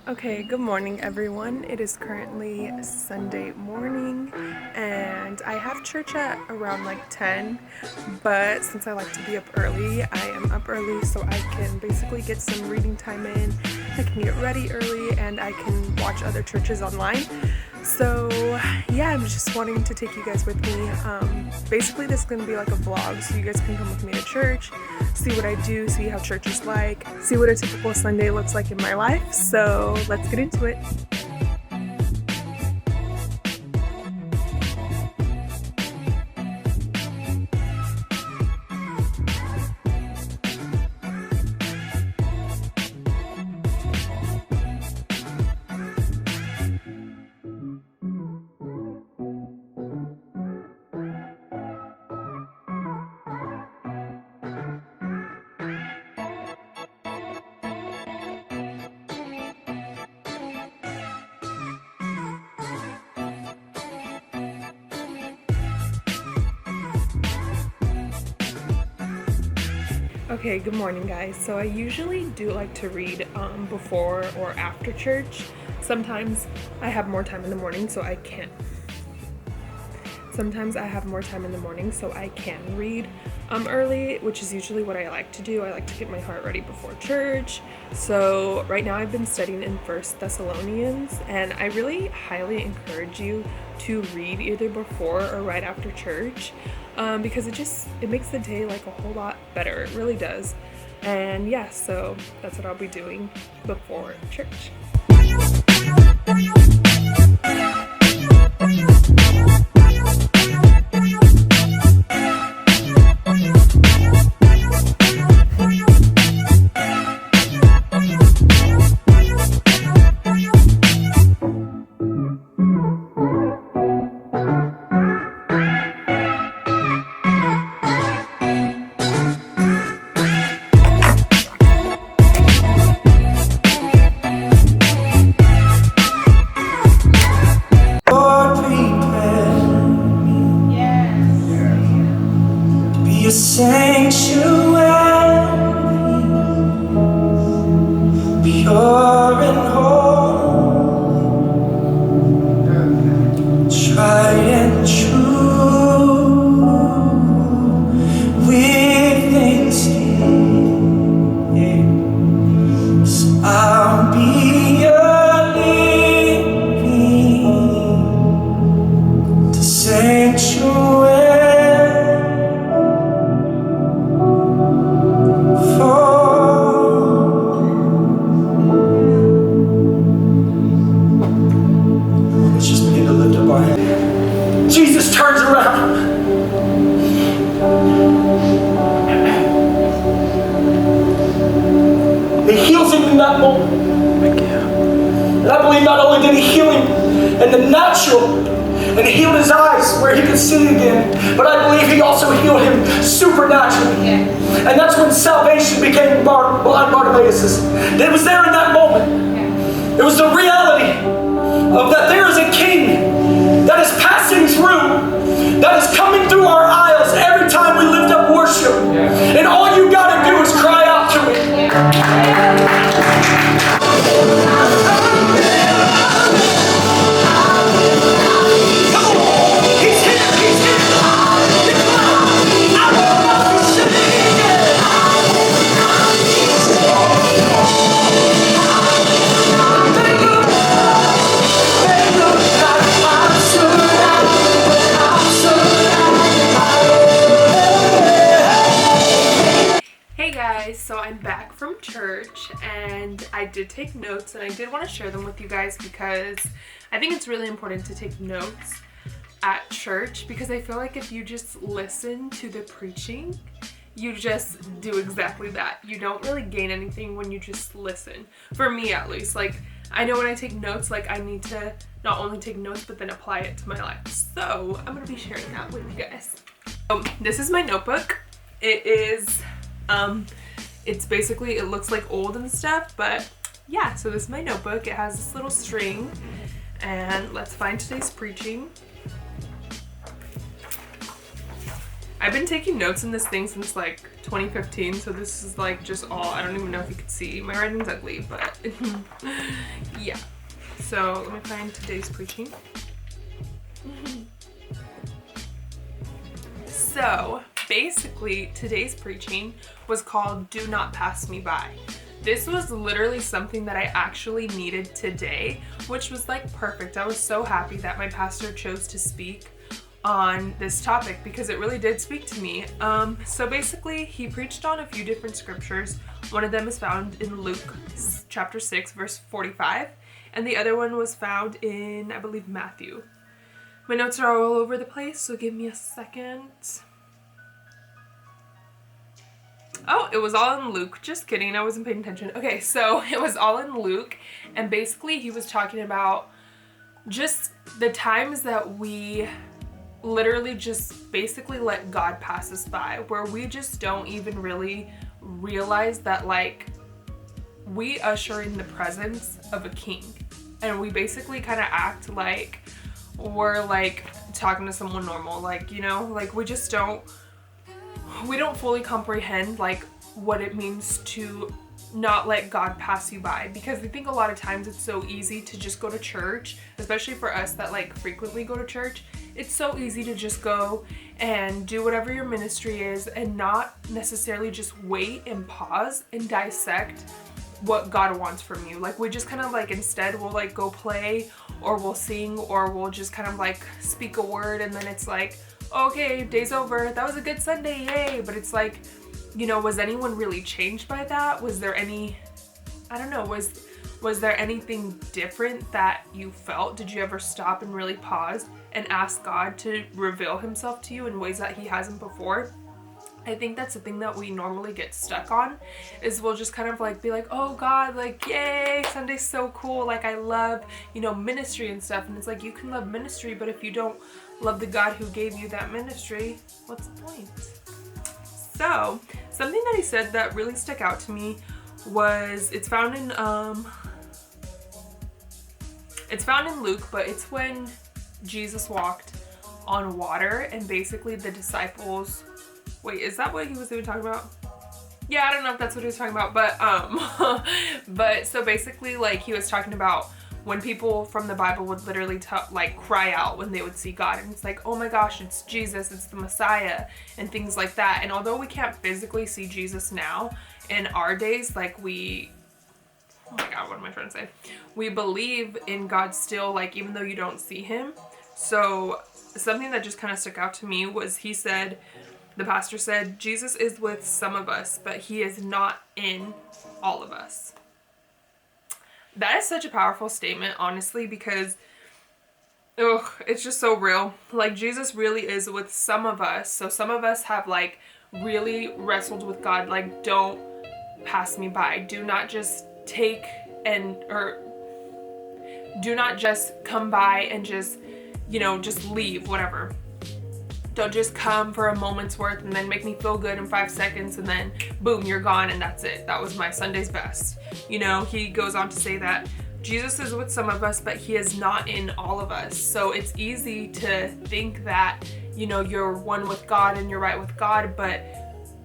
Okay, good morning everyone. It is currently Sunday morning and I have church at around like 10, but since I like to be up early, I am up early so I can basically get some reading time in. I can get ready early and I can watch other churches online. So yeah, I'm just wanting to take you guys with me. Basically this is going to be like a vlog so you guys can come with me to church, see what I do, see how church is like, see what a typical Sunday looks like in my life. So let's get into it. Okay, good morning guys. So I usually do like to read before or after church. Sometimes I have more time in the morning so I can't. Sometimes I have more time in the morning so I can read early, which is usually what I like to do. I like to get my heart ready before church. So right now I've been studying in 1 Thessalonians and I really highly encourage you to read either before or right after church because it makes the day like a whole lot better. It really does. And yeah, so that's what I'll be doing before church. Sanctuary, pure and holy, tried and true, with thanksgiving. So I'll be a living sanctuary. Jesus turns around. He heals him in that moment. And I believe not only did he heal him in the natural and healed his eyes where he could see again, but I believe he also healed him supernaturally. And that's when salvation became blind Bartimaeus. It was there in that moment. It was the reality of that there is a king that is passing through, that is coming through our aisles every time we lift up worship. And all you got to do is cry out to him. Come on. He's here. He's here. So I'm back from church and I did take notes and I did want to share them with you guys because I think it's really important to take notes at church because I feel like if you just listen to the preaching, you just do exactly that. You don't really gain anything when you just listen. For me at least, like I know when I take notes, like I need to not only take notes but then apply it to my life. So I'm gonna be sharing that with you guys. This is my notebook. It is it's basically, it looks like old and stuff, but yeah, so this is my notebook. It has this little string, and let's find today's preaching. I've been taking notes in this thing since like 2015, so this is like just all, I don't even know if you could see. My writing's ugly, but yeah. So let me find today's preaching. So basically today's preaching was called Do Not Pass Me By. This was literally something that I actually needed today, which was like perfect. I was so happy that my pastor chose to speak on this topic because it really did speak to me. So basically he preached on a few different scriptures. One of them is found in Luke chapter 6 verse 45, and the other one was found in, I believe, Matthew. My notes are all over the place, so give me a second. Oh, it was all in Luke. Just kidding, I wasn't paying attention. Okay, so it was all in Luke, and basically he was talking about just the times that we literally just basically let God pass us by, where we just don't even really realize that like we usher in the presence of a king, and we basically kind of act like we're like talking to someone normal, like, you know, like we don't fully comprehend like what it means to not let God pass you by, because I think a lot of times it's so easy to just go to church, especially for us that like frequently go to church. It's so easy to just go and do whatever your ministry is and not necessarily just wait and pause and dissect what God wants from you. Like we just kind of like, instead we'll like go play, or we'll sing, or we'll just kind of like speak a word, and then it's like, okay, day's over, that was a good Sunday, yay. But it's like, you know, was anyone really changed by that? Was there any, I don't know, was there anything different that you felt? Did you ever stop and really pause and ask God to reveal himself to you in ways that he hasn't before? I think that's the thing that we normally get stuck on, is we'll just kind of like be like, oh God, like, yay, Sunday's so cool, like I love, you know, ministry and stuff. And it's like, you can love ministry, but if you don't love the God who gave you that ministry, what's the point? So something that he said that really stuck out to me was, it's found in Luke, but it's when Jesus walked on water, and basically the disciples, wait, is that what he was even talking about? Yeah, I don't know if that's what he was talking about, but but so basically like he was talking about when people from the Bible would literally like cry out when they would see God, and it's like, oh my gosh, it's Jesus, it's the Messiah, and things like that. And although we can't physically see Jesus now in our days, like oh my God, what am I trying to say? We believe in God still, like even though you don't see him. So something that just kind of stuck out to me was he said, the pastor said, Jesus is with some of us, but he is not in all of us. That is such a powerful statement, honestly, because it's just so real. Like Jesus really is with some of us. So some of us have like really wrestled with God, like, don't pass me by. Do not just do not just come by and just, you know, just leave, whatever. Don't just come for a moment's worth and then make me feel good in 5 seconds and then boom, you're gone and that's it. That was my Sunday's best. You know, he goes on to say that Jesus is with some of us, but he is not in all of us. So it's easy to think that, you know, you're one with God and you're right with God, but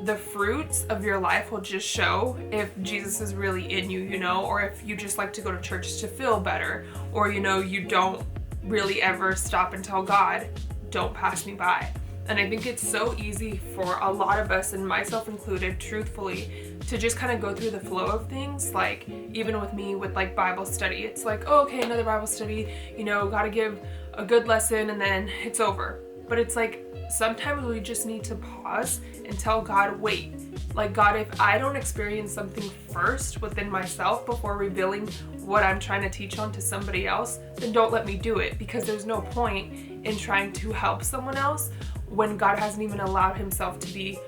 the fruits of your life will just show if Jesus is really in you, you know, or if you just like to go to church to feel better, or, you know, you don't really ever stop and tell God, don't pass me by. And I think it's so easy for a lot of us, and myself included, truthfully, to just kind of go through the flow of things. Like even with me with like Bible study, it's like, oh, okay, another Bible study, you know, gotta give a good lesson and then it's over. But it's like sometimes we just need to pause and tell God, wait, like God, if I don't experience something first within myself before revealing what I'm trying to teach on to somebody else, then don't let me do it, because there's no point in trying to help someone else when God hasn't even allowed himself to be,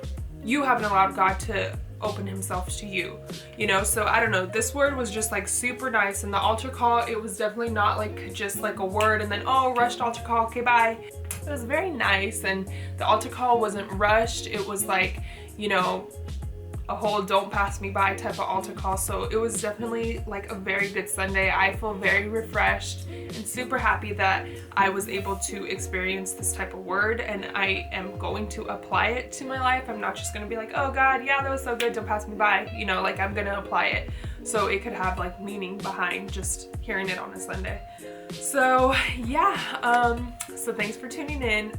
you haven't allowed God to open himself to you, you know? So I don't know, this word was just like super nice, and the altar call, it was definitely not like just like a word and then, oh, rushed altar call, okay, bye. It was very nice, and the altar call wasn't rushed. It was like, you know, a whole don't pass me by type of altar call. So it was definitely like a very good Sunday. I feel very refreshed and super happy that I was able to experience this type of word, and I am going to apply it to my life. I'm not just gonna be like, oh God, yeah, that was so good, don't pass me by. You know, like I'm gonna apply it so it could have like meaning behind just hearing it on a Sunday. So yeah, so thanks for tuning in.